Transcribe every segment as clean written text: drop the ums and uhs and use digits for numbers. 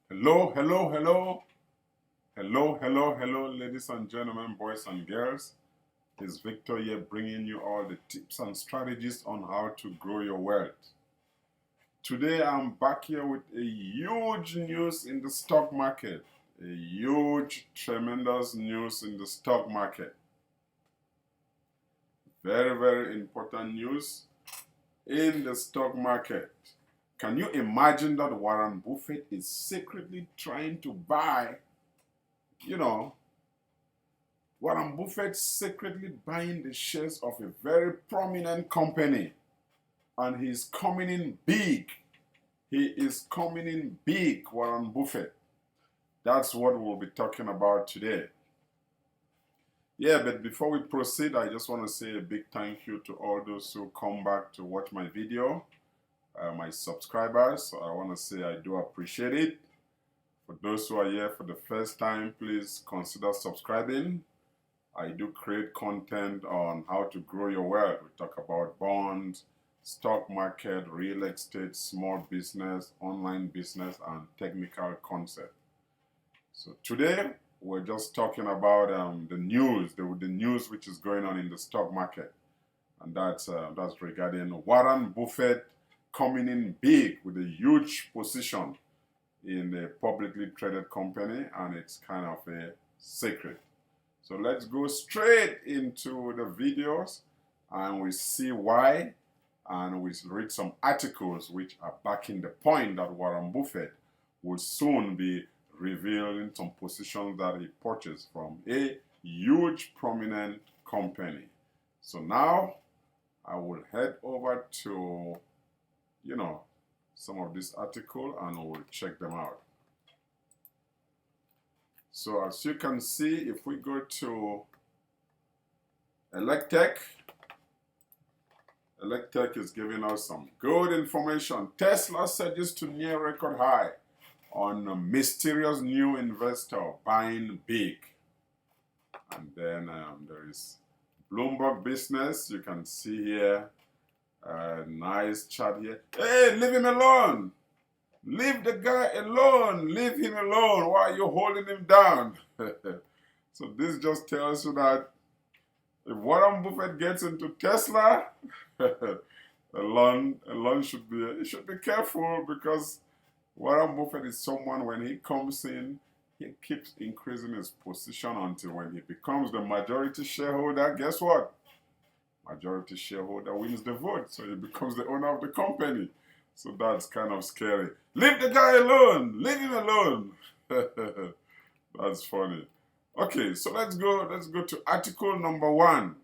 Hello, hello, hello. Hello, hello, hello, ladies and gentlemen, boys and girls. It's Victor here bringing you all the tips and strategies on how to grow your wealth. Today I'm back here with a huge news in the stock market. A huge, tremendous news in the stock market. Very, very important news in the stock market. Can you imagine that Warren Buffett is secretly trying to buy, Warren Buffett secretly buying the shares of a very prominent company, and he's coming in big. He is coming in big, Warren Buffett. That's what we'll be talking about today. Yeah, but before we proceed, I just want to say a big thank you to all those who come back to watch my video, my subscribers. I want to say I do appreciate it. For those who are here for the first time, please consider subscribing. I do create content on how to grow your wealth. We talk about bonds, stock market, real estate, small business, online business, and technical concept. So today we're just talking about the news which is going on in the stock market, and that's regarding Warren Buffett coming in big with a huge position in a publicly traded company, and it's kind of a secret. So let's go straight into the videos and we see why, and we read some articles which are backing the point that Warren Buffett will soon be revealing some positions that he purchased from a huge prominent company. So now I will head over to some of this article and we'll check them out. So as you can see, if we go to Electech is giving us some good information. Tesla surges to near record high on a mysterious new investor buying big. And then there is Bloomberg Business. You can see here a nice chart here. Hey, leave him alone. Leave the guy alone. Leave him alone. Why are you holding him down? So this just tells you that if Warren Buffett gets into Tesla, Elon should be careful, because Warren Buffett is someone, when he comes in, he keeps increasing his position until when he becomes the majority shareholder. Guess what? Majority shareholder wins the vote, so he becomes the owner of the company. So that's kind of scary. Leave the guy alone. Leave him alone. That's funny. Okay, so let's go to article number 1.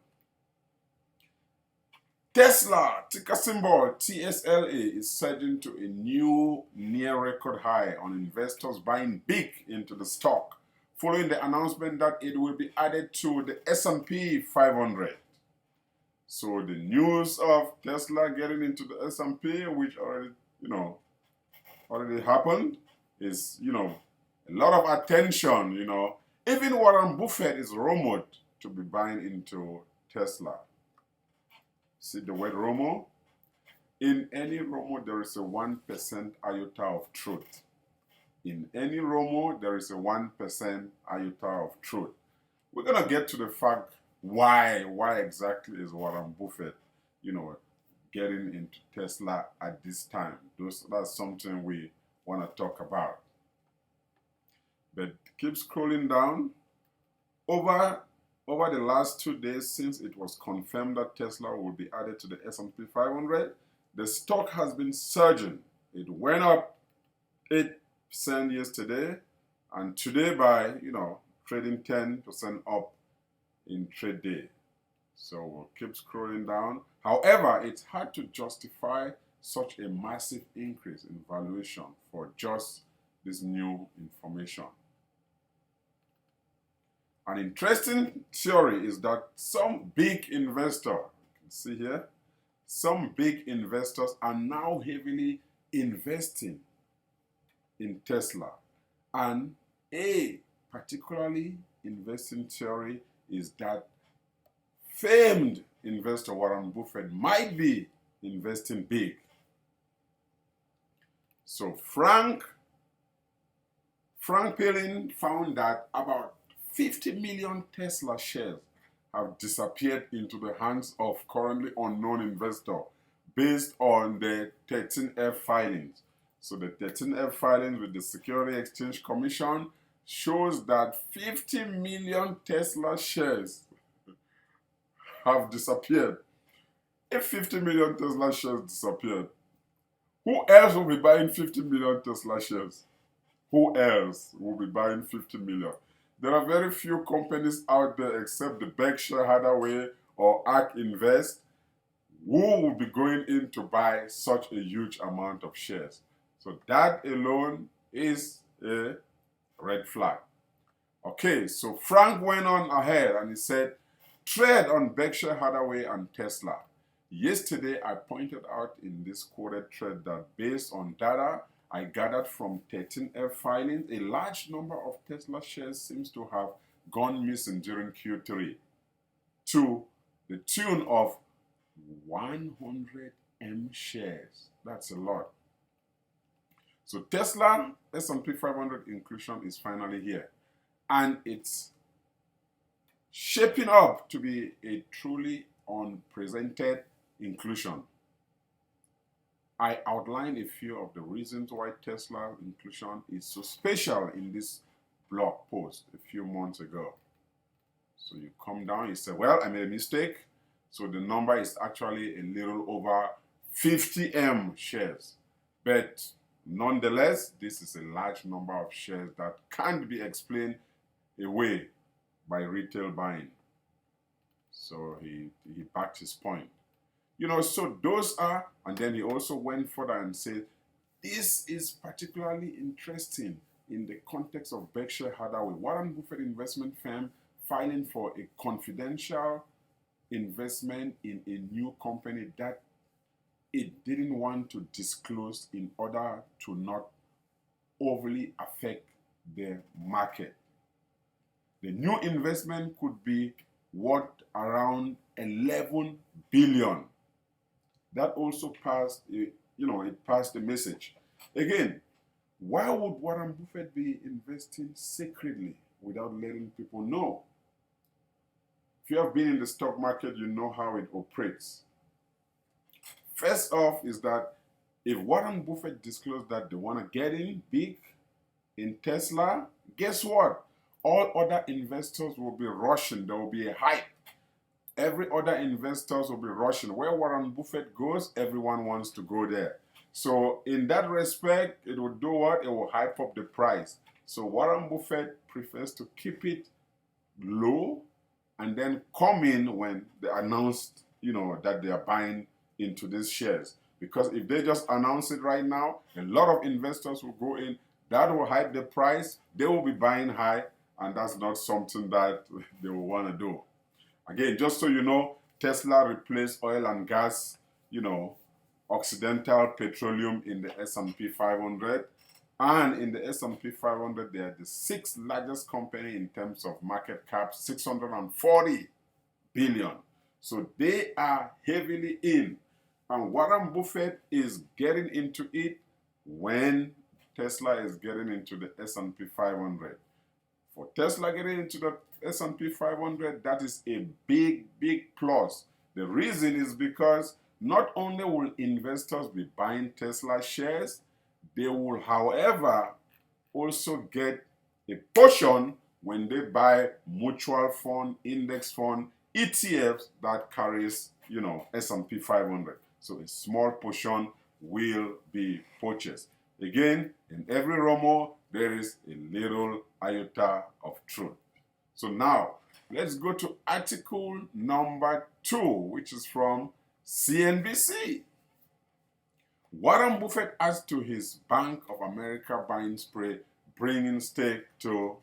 Tesla, ticker symbol TSLA, is surging to a new near record high on investors buying big into the stock, following the announcement that it will be added to the S&P 500. So the news of Tesla getting into the S&P, which already happened, is, a lot of attention, Even Warren Buffett is rumored to be buying into Tesla. See the word rumor? In any rumor, there is a 1% iota of truth. In any rumor, there is a 1% iota of truth. We're going to get to the fact why exactly is Warren Buffett, getting into Tesla at this time. That's something we want to talk about. But keep scrolling down. Over the last 2 days, since it was confirmed that Tesla will be added to the S&P 500, the stock has been surging. It went up 8% yesterday, and today by, trading 10% up in trade day. So we'll keep scrolling down. However, it's hard to justify such a massive increase in valuation for just this new information. An interesting theory is that some big investors, you can see here, some big investors are now heavily investing in Tesla. And a particularly investing theory is that famed investor Warren Buffett might be investing big. So Frank Frank Peelen found that about 50 million Tesla shares have disappeared into the hands of currently unknown investor based on the 13F filings. So the 13F filings with the Security Exchange Commission shows that 50 million Tesla shares have disappeared. If 50 million Tesla shares disappeared, who else will be buying 50 million Tesla shares? Who else will be buying 50 million? There are very few companies out there except the Berkshire Hathaway or ARK Invest who will be going in to buy such a huge amount of shares. So that alone is a red flag. Okay, so Frank went on ahead and he said, trade on Berkshire Hathaway and Tesla. Yesterday, I pointed out in this quoted thread that based on data I gathered from 13F filings, a large number of Tesla shares seems to have gone missing during Q3 to the tune of 100 M shares. That's a lot. So Tesla S&P 500 inclusion is finally here, and it's shaping up to be a truly unprecedented inclusion. I outlined a few of the reasons why Tesla inclusion is so special in this blog post a few months ago. So you come down, you say, well, I made a mistake. So the number is actually a little over 50 M shares. But nonetheless, this is a large number of shares that can't be explained away by retail buying. So he backed his point. You know, so those are, and then he also went further and said, this is particularly interesting in the context of Berkshire Hathaway, Warren Buffett investment firm filing for a confidential investment in a new company that it didn't want to disclose in order to not overly affect the market. The new investment could be worth around 11 billion. That also passed, it passed the message. Again, why would Warren Buffett be investing secretly without letting people know? If you have been in the stock market, you know how it operates. First off is that if Warren Buffett disclosed that they want to get in big in Tesla, guess what? All other investors will be rushing. There will be a hype. Every other investors will be rushing. Where Warren Buffett goes, everyone wants to go there. So in that respect, it will do what? It will hype up the price. So Warren Buffett prefers to keep it low and then come in when they announced, that they are buying into these shares. Because if they just announce it right now, a lot of investors will go in. That will hype the price. They will be buying high, and that's not something that they will want to do. Again, just so you know, Tesla replaced oil and gas, Occidental Petroleum in the S&P 500. And in the S&P 500, they are the sixth largest company in terms of market cap, 640 billion. So they are heavily in. And Warren Buffett is getting into it when Tesla is getting into the S&P 500. For Tesla getting into the S&P 500, that is a big, big plus. The reason is because not only will investors be buying Tesla shares, they will, however, also get a portion when they buy mutual fund, index fund, ETFs that carries, S&P 500. So a small portion will be purchased. Again, in every rumor, there is a little iota of truth. So now, let's go to article number 2, which is from CNBC. Warren Buffett adds to his Bank of America buying spree, bringing stake to,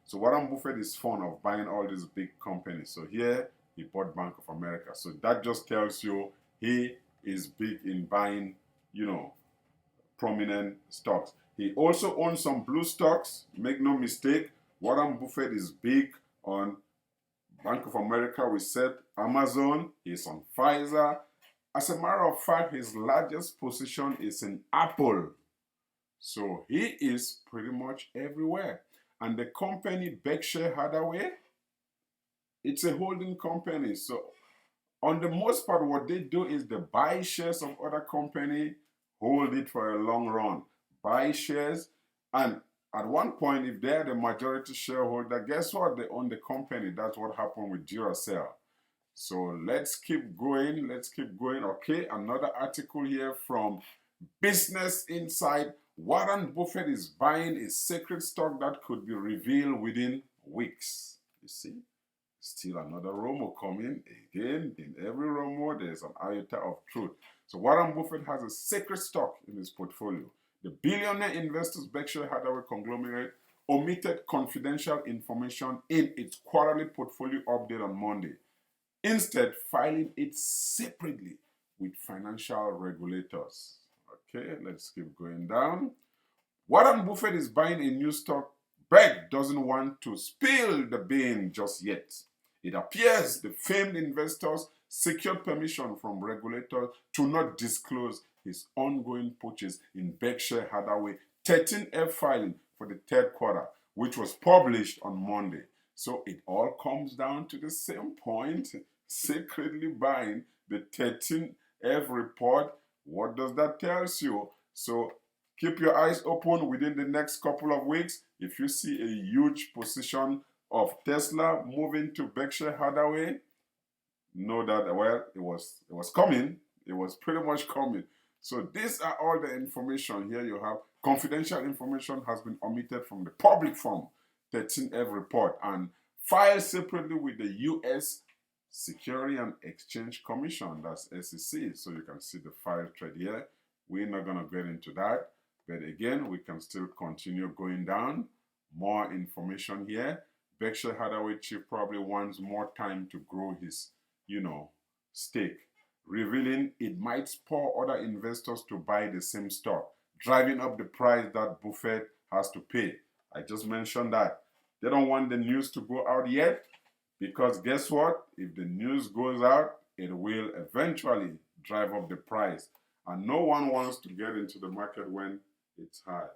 So Warren Buffett is fond of buying all these big companies. So here, he bought Bank of America. So that just tells you he is big in buying, prominent stocks. He also owns some blue stocks. Make no mistake, Warren Buffett is big on Bank of America. We said Amazon. He's on Pfizer. As a matter of fact, his largest position is in Apple. So he is pretty much everywhere. And the company Berkshire Hathaway, it's a holding company. So on the most part, what they do is they buy shares of other company, hold it for a long run, buy shares, and at one point, if they're the majority shareholder, guess what? They own the company. That's what happened with Duracell. So let's keep going. Let's keep going. Okay, another article here from Business Insight. Warren Buffett is buying a secret stock that could be revealed within weeks. You see? Still another rumor coming. Again, in every rumor, there's an iota of truth. So Warren Buffett has a secret stock in his portfolio. The billionaire investors Berkshire Hathaway conglomerate omitted confidential information in its quarterly portfolio update on Monday, instead filing it separately with financial regulators. Okay, let's keep going down. Warren Buffett is buying a new stock. Berg doesn't want to spill the bean just yet. It appears the famed investors secured permission from regulators to not disclose his ongoing purchase in Berkshire Hathaway 13F filing for the third quarter, which was published on Monday. So it all comes down to the same point, secretly buying the 13F report. What does that tell you? So keep your eyes open within the next couple of weeks. If you see a huge position of Tesla moving to Berkshire Hathaway, know that, well, it was coming. It was pretty much coming. So these are all the information here you have. Confidential information has been omitted from the public form 13F report and filed separately with the U.S. Securities and Exchange Commission, that's SEC. So you can see the file thread here. We're not going to get into that. But again, we can still continue going down. More information here. Berkshire Hathaway chief probably wants more time to grow his, stake, revealing it might spur other investors to buy the same stock, driving up the price that Buffett has to pay. I just mentioned that. They don't want the news to go out yet because guess what? If the news goes out, it will eventually drive up the price. And no one wants to get into the market when it's high.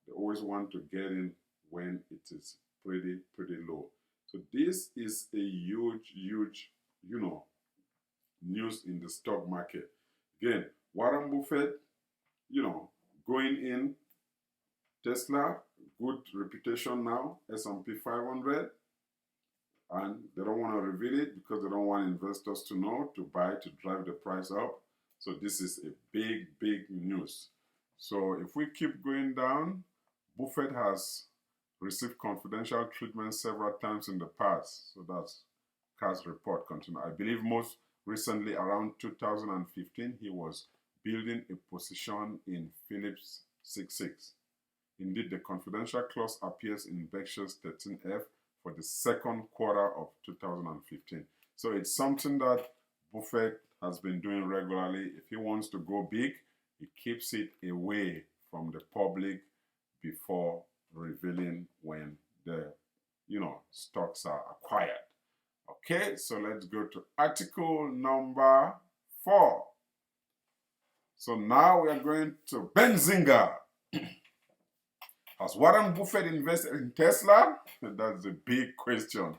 They always want to get in when it is pretty low. So this is a huge, news in the stock market. Again, Warren Buffett, going in Tesla, good reputation now, S&P 500, and they don't want to reveal it because they don't want investors to know, to buy, to drive the price up. So this is a big news. So if we keep going down, Buffett has received confidential treatment several times in the past. So that's Cass report continue. I believe most recently around 2015, he was building a position in Phillips 66. Indeed, the confidential clause appears in Berkshire's 13F for the second quarter of 2015. So it's something that Buffett has been doing regularly. If he wants to go big, he keeps it away from the public before revealing when the stocks are acquired. Okay, so let's go to article number 4. So now we are going to Benzinga. Has Warren Buffett invested in Tesla? That's a big question.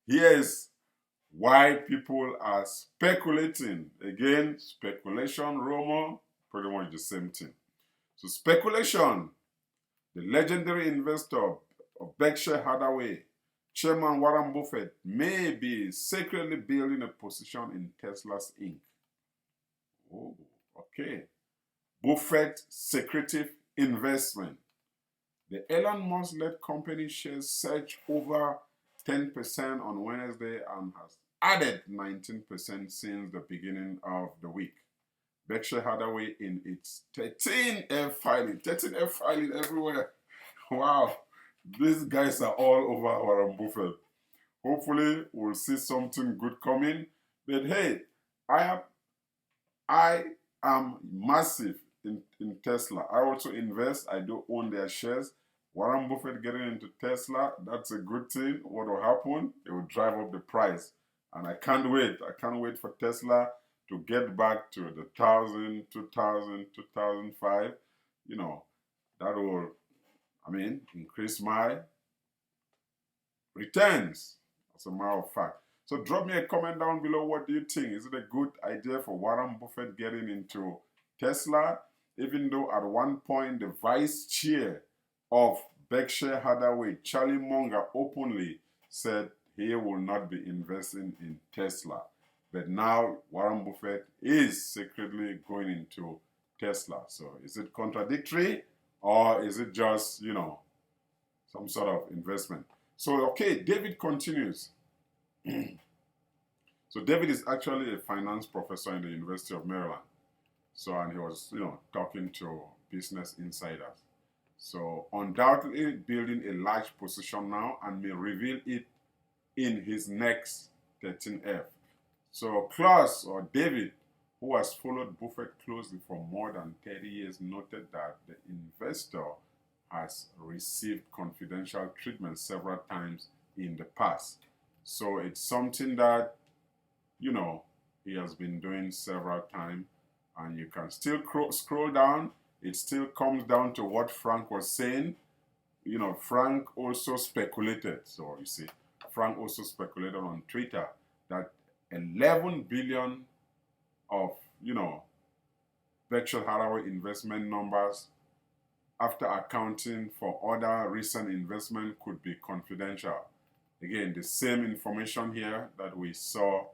Here is why people are speculating. Again, speculation, rumor, pretty much the same thing. So speculation, the legendary investor of Berkshire Hathaway, Chairman Warren Buffett, may be secretly building a position in Tesla's Inc. Oh, okay. Buffett secretive investment. The Elon Musk-led company shares surged over 10% on Wednesday and has added 19% since the beginning of the week. Berkshire Hathaway in its 13F filing everywhere. Wow, these guys are all over Warren Buffett. Hopefully, we'll see something good coming. But hey, I am massive in Tesla. I also invest. I do own their shares. Warren Buffett getting into Tesla, that's a good thing. What will happen? It will drive up the price. And I can't wait. I can't wait for Tesla to get back to the 1,000, 2,000, 2005. That will, increase my returns, as a matter of fact. So drop me a comment down below. What do you think? Is it a good idea for Warren Buffett getting into Tesla? Even though at one point the vice chair of Berkshire Hathaway, Charlie Munger, openly said he will not be investing in Tesla. But now Warren Buffett is secretly going into Tesla. So is it contradictory, or is it just, some sort of investment? So, okay, David continues. So David is actually a finance professor in the University of Maryland. So, and he was, talking to Business Insiders. So, undoubtedly building a large position now, and may reveal it in his next 13F. So, Klaus, or David, who has followed Buffett closely for more than 30 years, noted that the investor has received confidential treatment several times in the past. So it's something that, he has been doing several times, and you can still scroll down. It still comes down to what Frank was saying. Frank also speculated. So you see, Frank also speculated on Twitter that 11 billion of, Berkshire Hathaway investment numbers, after accounting for other recent investment, could be confidential. Again, the same information here that we saw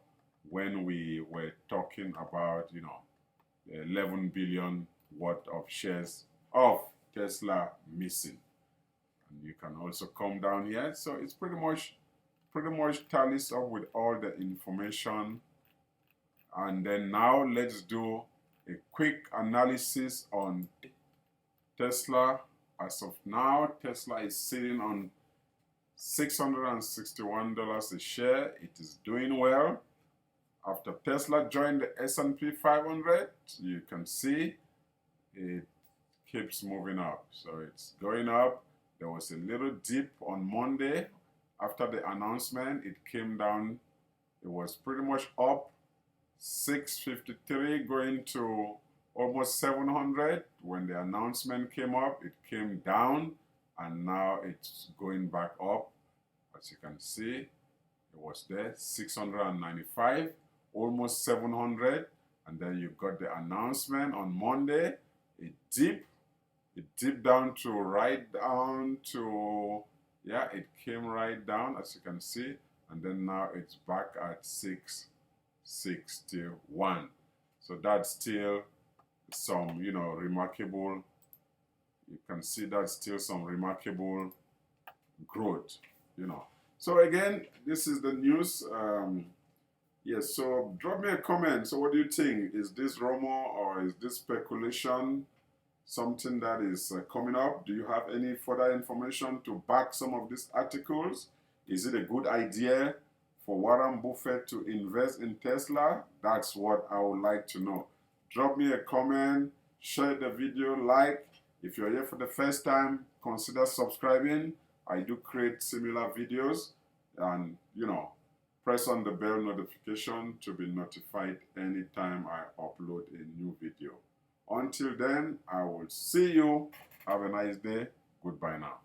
when we were talking about, 11 billion worth of shares of Tesla missing. And you can also come down here. So it's pretty much tallies up with all the information. And then now let's do a quick analysis on Tesla. As of now, Tesla is sitting on $661 a share. It is doing well. After Tesla joined the S&P 500, you can see it keeps moving up. So it's going up. There was a little dip on Monday. After the announcement, it came down. It was pretty much up 653 going to almost 700. When the announcement came up, it came down, and now it's going back up. As you can see, it was there 695, almost 700, and then you got the announcement on Monday. It dipped down to it came right down, as you can see, and then now it's back at 661. So that's still some, remarkable, you can see that's still some remarkable growth, So again, this is the news. Yes, so drop me a comment. So what do you think? Is this rumor, or is this speculation something that is coming up? Do you have any further information to back some of these articles? Is it a good idea for Warren Buffett to invest in Tesla? That's what I would like to know. Drop me a comment, share the video, like. If you're here for the first time, consider subscribing. I do create similar videos, and press on the bell notification to be notified anytime I upload a new video. Until then, I will see you. Have a nice day. Goodbye now.